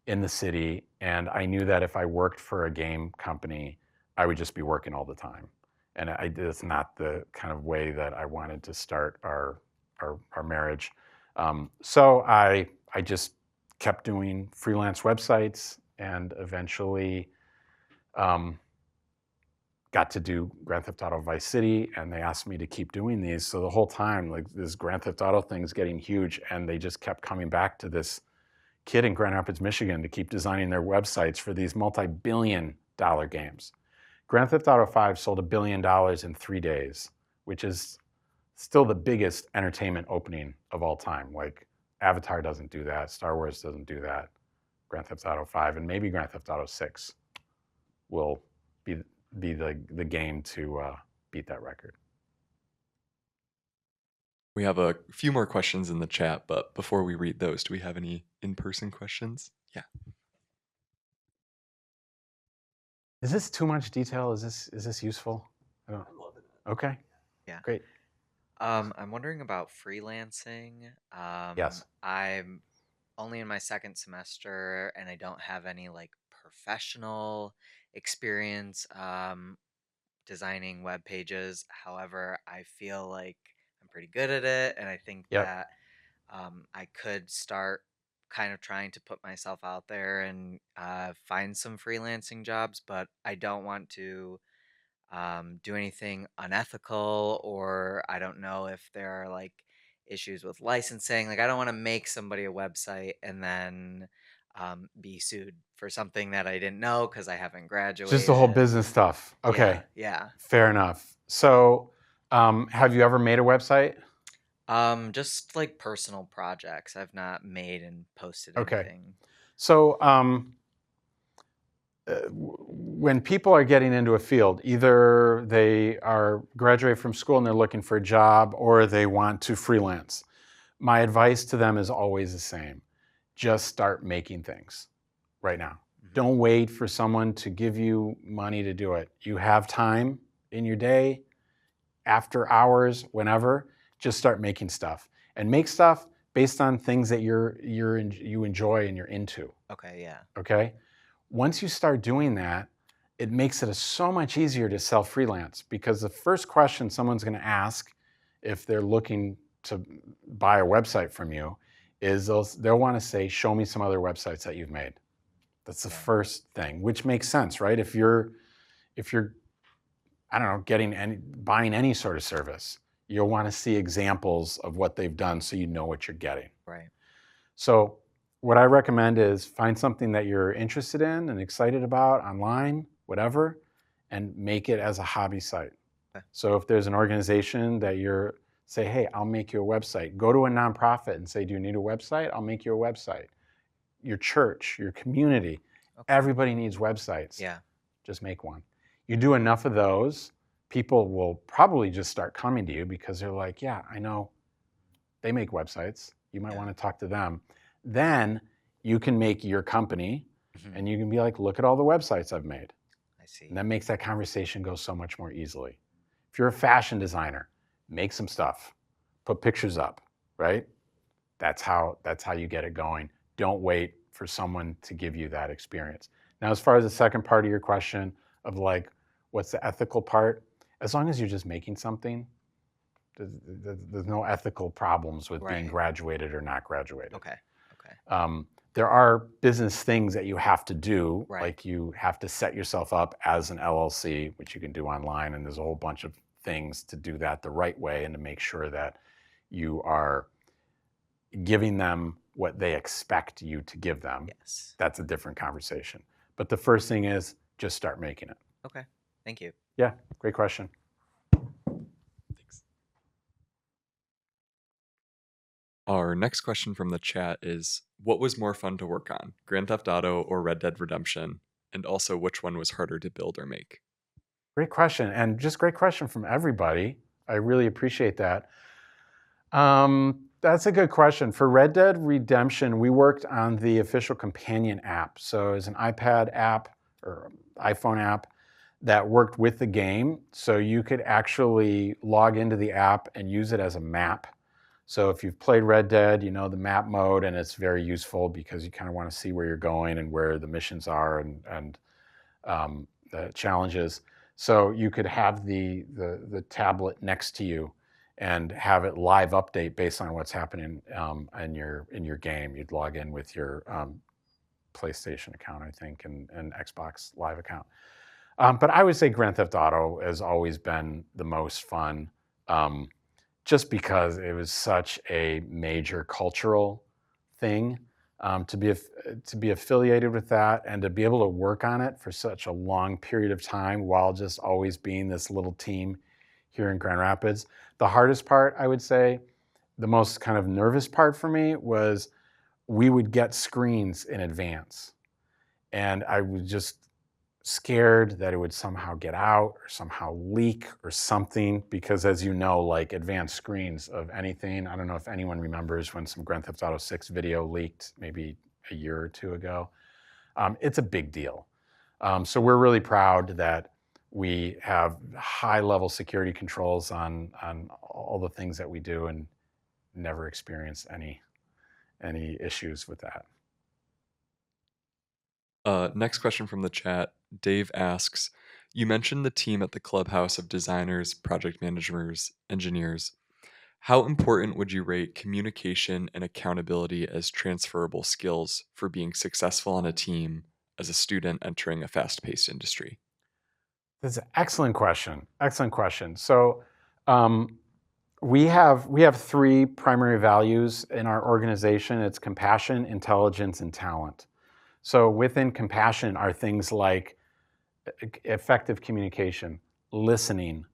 [SPEAKER 2] in the city, and I knew that if I worked for a game company, I would just be working all the time. And it's not the kind of way that I wanted to start our marriage. So I just kept doing freelance websites and eventually got to do Grand Theft Auto Vice City, and they asked me to keep doing these. So the whole time, like, this Grand Theft Auto thing's getting huge, and they just kept coming back to this kid in Grand Rapids, Michigan to keep designing their websites for these multi-billion-dollar games. Grand Theft Auto 5 sold $1 billion in 3 days, which is still the biggest entertainment opening of all time. Like, Avatar doesn't do that, Star Wars doesn't do that. Grand Theft Auto 5 and maybe Grand Theft Auto 6 will be the game to beat that record.
[SPEAKER 1] We have a few more questions in the chat, but before we read those, do we have any in-person questions? Yeah.
[SPEAKER 2] Is this too much detail? Is this useful? I don't. Okay.
[SPEAKER 3] Yeah.
[SPEAKER 2] Great.
[SPEAKER 3] I'm wondering about freelancing.
[SPEAKER 2] Yes.
[SPEAKER 3] I'm only in my second semester and I don't have any like professional experience designing web pages. However, I feel like I'm pretty good at it, and I think
[SPEAKER 2] Yep.
[SPEAKER 3] that I could start kind of trying to put myself out there and find some freelancing jobs, but I don't want to do anything unethical, or I don't know if there are like issues with licensing. Like, I don't want to make somebody a website and then be sued for something that I didn't know because I haven't graduated.
[SPEAKER 2] Just the whole business stuff. Okay.
[SPEAKER 3] Yeah.
[SPEAKER 2] Fair enough. So, have you ever made a website?
[SPEAKER 3] Just like personal projects. I've not made and posted
[SPEAKER 2] Okay.
[SPEAKER 3] anything.
[SPEAKER 2] So, when people are getting into a field, either they are graduate from school and they're looking for a job, or they want to freelance. My advice to them is always the same. Just start making things right now. Don't wait for someone to give you money to do it. You have time in your day, after hours, whenever. Just start making stuff, and make stuff based on things that you enjoy and you're into.
[SPEAKER 3] Okay, yeah.
[SPEAKER 2] Okay? Once you start doing that, it makes it so much easier to self-freelance, because the first question someone's going to ask if they're looking to buy a website from you is they'll want to say, show me some other websites that you've made. That's the first thing, which makes sense, right? If you're I don't know, buying any sort of service, you'll want to see examples of what they've done so you know what you're getting.
[SPEAKER 3] Right.
[SPEAKER 2] So what I recommend is find something that you're interested in and excited about online, whatever, and make it as a hobby site.
[SPEAKER 3] Okay.
[SPEAKER 2] So if there's an organization that say, hey, I'll make you a website. Go to a nonprofit and say, do you need a website? I'll make you a website. Your church, your community, everybody needs websites.
[SPEAKER 3] Yeah.
[SPEAKER 2] Just make one. You do enough of those, people will probably just start coming to you because they're like, yeah, I know they make websites. You might want to talk to them. Then you can make your company and you can be like, look at all the websites I've made.
[SPEAKER 3] I see.
[SPEAKER 2] And that makes that conversation go so much more easily. If you're a fashion designer, make some stuff, put pictures up, right? That's how you get it going. Don't wait for someone to give you that experience. Now, as far as the second part of your question of like, what's the ethical part? As long as you're just making something, there's no ethical problems with being
[SPEAKER 3] Right.
[SPEAKER 2] graduated or not graduated.
[SPEAKER 3] Okay. Okay.
[SPEAKER 2] There are business things that you have to do,
[SPEAKER 3] Right.
[SPEAKER 2] like you have to set yourself up as an LLC, which you can do online, and there's a whole bunch of things to do that the right way and to make sure that you are giving them what they expect you to give them.
[SPEAKER 3] Yes.
[SPEAKER 2] That's a different conversation. But the first thing is just start making it.
[SPEAKER 3] Okay. Thank you.
[SPEAKER 2] Yeah, great question.
[SPEAKER 1] Thanks. Our next question from the chat is, what was more fun to work on, Grand Theft Auto or Red Dead Redemption? And also, which one was harder to build or make?
[SPEAKER 2] Great question, and just great question from everybody. I really appreciate that. That's a good question. For Red Dead Redemption, we worked on the official companion app. So it's an iPad app or iPhone app that worked with the game. So you could actually log into the app and use it as a map. So if you've played Red Dead, you know the map mode, and it's very useful because you kind of want to see where you're going and where the missions are and the challenges. So you could have the tablet next to you and have it live update based on what's happening in your game. You'd log in with your PlayStation account, I think, and Xbox Live account. But I would say Grand Theft Auto has always been the most fun, just because it was such a major cultural thing. To be affiliated with that and to be able to work on it for such a long period of time while just always being this little team here in Grand Rapids. The hardest part, I would say, the most kind of nervous part for me was we would get screens in advance. And I was just scared that it would somehow get out or somehow leak or something, because as you know, like advanced screens of anything, I don't know if anyone remembers when some Grand Theft Auto 6 video leaked maybe a year or two ago. It's a big deal. So we're really proud that we have high level security controls on all the things that we do and never experienced any issues with that.
[SPEAKER 1] Next question from the chat. Dave asks, you mentioned the team at the clubhouse of designers, project managers, engineers. How important would you rate communication and accountability as transferable skills for being successful on a team as a student entering a fast-paced industry?
[SPEAKER 2] That's an excellent question. Excellent question. So we have three primary values in our organization. It's compassion, intelligence, and talent. So within compassion are things like effective communication, listening,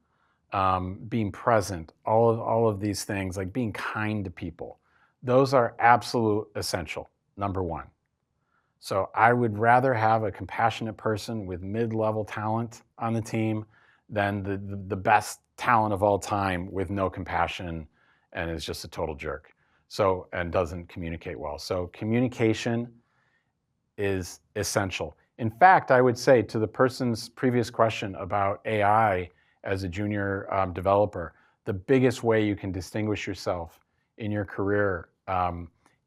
[SPEAKER 2] being present, all of these things, like being kind to people. Those are absolute essential, number one. So I would rather have a compassionate person with mid-level talent on the team than the best talent of all time with no compassion and is just a total jerk. So, and doesn't communicate well. So communication is essential. In fact, I would say to the person's previous question about AI as a junior developer, the biggest way you can distinguish yourself in your career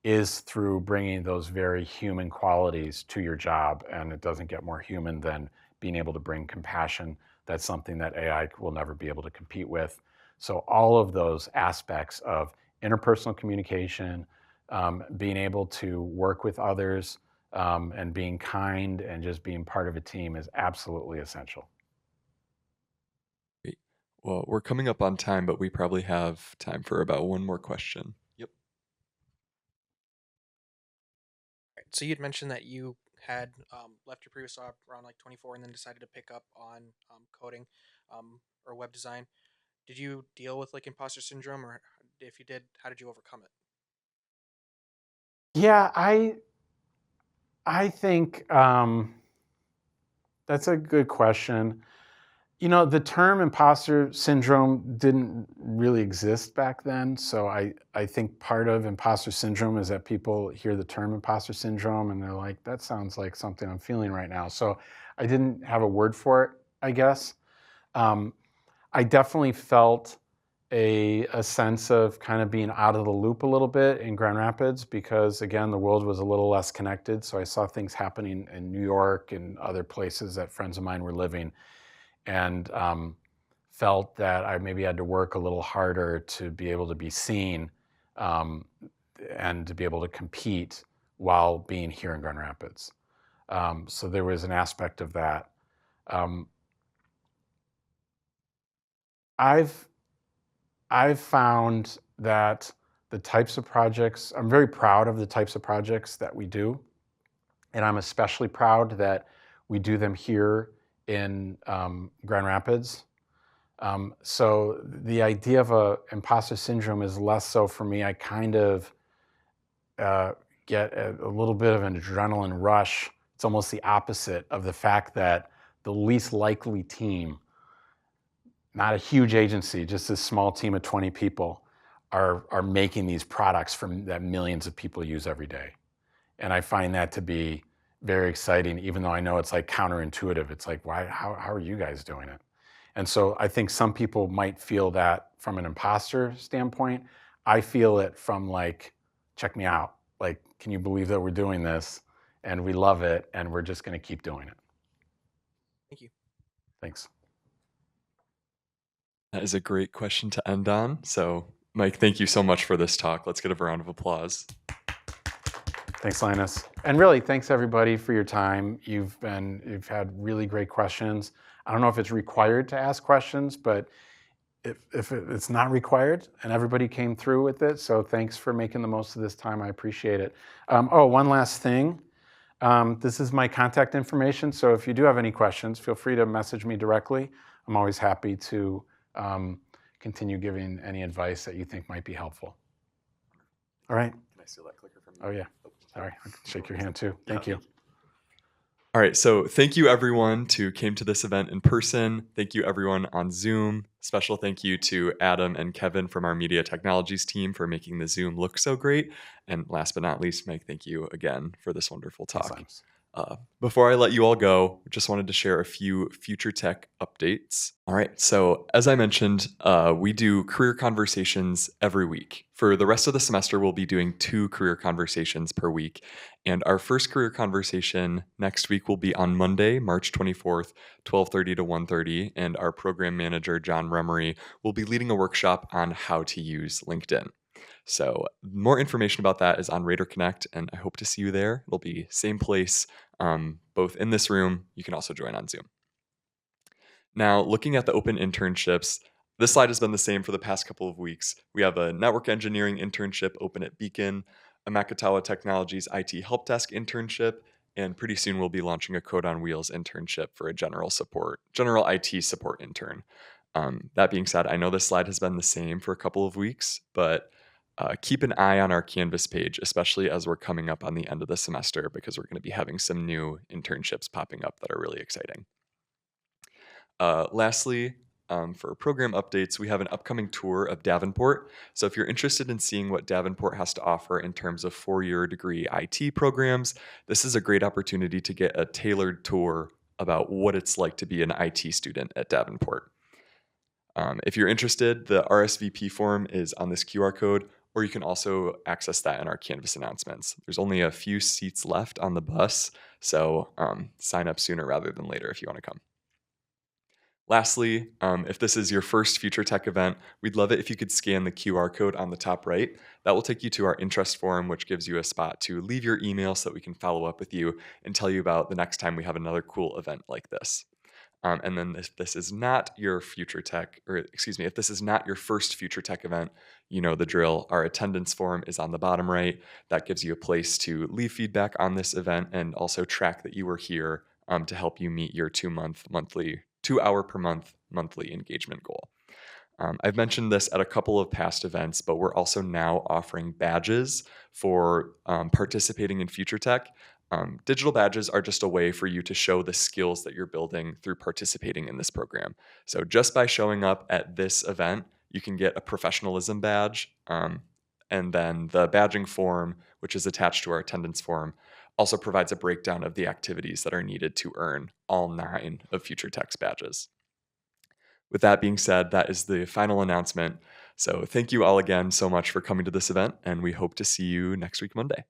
[SPEAKER 2] is through bringing those very human qualities to your job. And it doesn't get more human than being able to bring compassion. That's something that AI will never be able to compete with. So all of those aspects of interpersonal communication, being able to work with others, and being kind and just being part of a team is absolutely essential.
[SPEAKER 1] Great. Well, we're coming up on time, but we probably have time for about one more question. Yep.
[SPEAKER 4] Right. So you'd mentioned that you had left your previous job around like 24 and then decided to pick up on coding or web design. Did you deal with like imposter syndrome, or if you did, how did you overcome it?
[SPEAKER 2] Yeah, I think that's a good question. You know, the term imposter syndrome didn't really exist back then. So I think part of imposter syndrome is that people hear the term imposter syndrome and they're like, that sounds like something I'm feeling right now. So I didn't have a word for it, I guess. I definitely felt a sense of kind of being out of the loop a little bit in Grand Rapids because, again, the world was a little less connected. So I saw things happening in New York and other places that friends of mine were living, and felt that I maybe had to work a little harder to be able to be seen um, and to be able to compete while being here in Grand Rapids. So there was an aspect of that. Um, I've found that the types of projects, I'm very proud of the types of projects that we do. And I'm especially proud that we do them here in Grand Rapids. So the idea of imposter syndrome is less so for me. I kind of get a little bit of an adrenaline rush. It's almost the opposite of the fact that the least likely team, not a huge agency, just a small team of 20 people, are making these products that millions of people use every day. And I find that to be very exciting, even though I know it's like counterintuitive. It's like, why? How are you guys doing it? And so I think some people might feel that from an imposter standpoint. I feel it from like, check me out. Like, can you believe that we're doing this? And we love it, and we're just going to keep doing it.
[SPEAKER 4] Thank you.
[SPEAKER 2] Thanks.
[SPEAKER 1] That is a great question to end on. So, Mike, thank you so much for this talk. Let's give a round of applause.
[SPEAKER 2] Thanks, Linus. And really, thanks everybody for your time. You've had really great questions. I don't know if it's required to ask questions, but if it's not required, and everybody came through with it, so thanks for making the most of this time. I appreciate it. One last thing. This is my contact information, so if you do have any questions, feel free to message me directly. I'm always happy to continue giving any advice that you think might be helpful. All right.
[SPEAKER 1] Can I steal that clicker from you?
[SPEAKER 2] Oh, yeah. Sorry, I can shake your hand too. Thank you.
[SPEAKER 1] All right, so thank you everyone who came to this event in person. Thank you everyone on Zoom. Special thank you to Adam and Kevin from our media technologies team for making the Zoom look so great. And last but not least, Mike, thank you again for this wonderful talk.
[SPEAKER 2] Thanks.
[SPEAKER 1] Before I let you all go, just wanted to share a few FutureTech updates. All right, so as I mentioned, we do career conversations every week. For the rest of the semester, we'll be doing 2 career conversations per week. And our first career conversation next week will be on Monday, March 24th, 12:30 to 1:30. And our program manager, John Remery, will be leading a workshop on how to use LinkedIn. So more information about that is on Raider Connect, and I hope to see you there. It'll be same place, both in this room. You can also join on Zoom. Now, looking at the open internships, this slide has been the same for the past couple of weeks. We have a network engineering internship open at Beacon, a Makatawa Technologies IT help desk internship, and pretty soon we'll be launching a Code on Wheels internship for a general IT support intern. That being said, I know this slide has been the same for a couple of weeks, but keep an eye on our Canvas page, especially as we're coming up on the end of the semester, because we're going to be having some new internships popping up that are really exciting. Lastly, for program updates, we have an upcoming tour of Davenport. So if you're interested in seeing what Davenport has to offer in terms of 4-year degree IT programs, this is a great opportunity to get a tailored tour about what it's like to be an IT student at Davenport. If you're interested, the RSVP form is on this QR code, or you can also access that in our Canvas announcements. There's only a few seats left on the bus, so sign up sooner rather than later if you want to come. Lastly, if this is your first FutureTech event, we'd love it if you could scan the QR code on the top right. That will take you to our interest form, which gives you a spot to leave your email so that we can follow up with you and tell you about the next time we have another cool event like this. And then if this is not your if this is not your first FutureTech event, you know the drill. Our attendance form is on the bottom right. That gives you a place to leave feedback on this event and also track that you were here to help you meet your 2 hour per month monthly engagement goal. I've mentioned this at a couple of past events, but we're also now offering badges for participating in FutureTech. Digital badges are just a way for you to show the skills that you're building through participating in this program. So just by showing up at this event, you can get a professionalism badge. And then the badging form, which is attached to our attendance form, also provides a breakdown of the activities that are needed to earn all 9 of FutureTech's badges. With that being said, that is the final announcement. So thank you all again so much for coming to this event, and we hope to see you next week, Monday.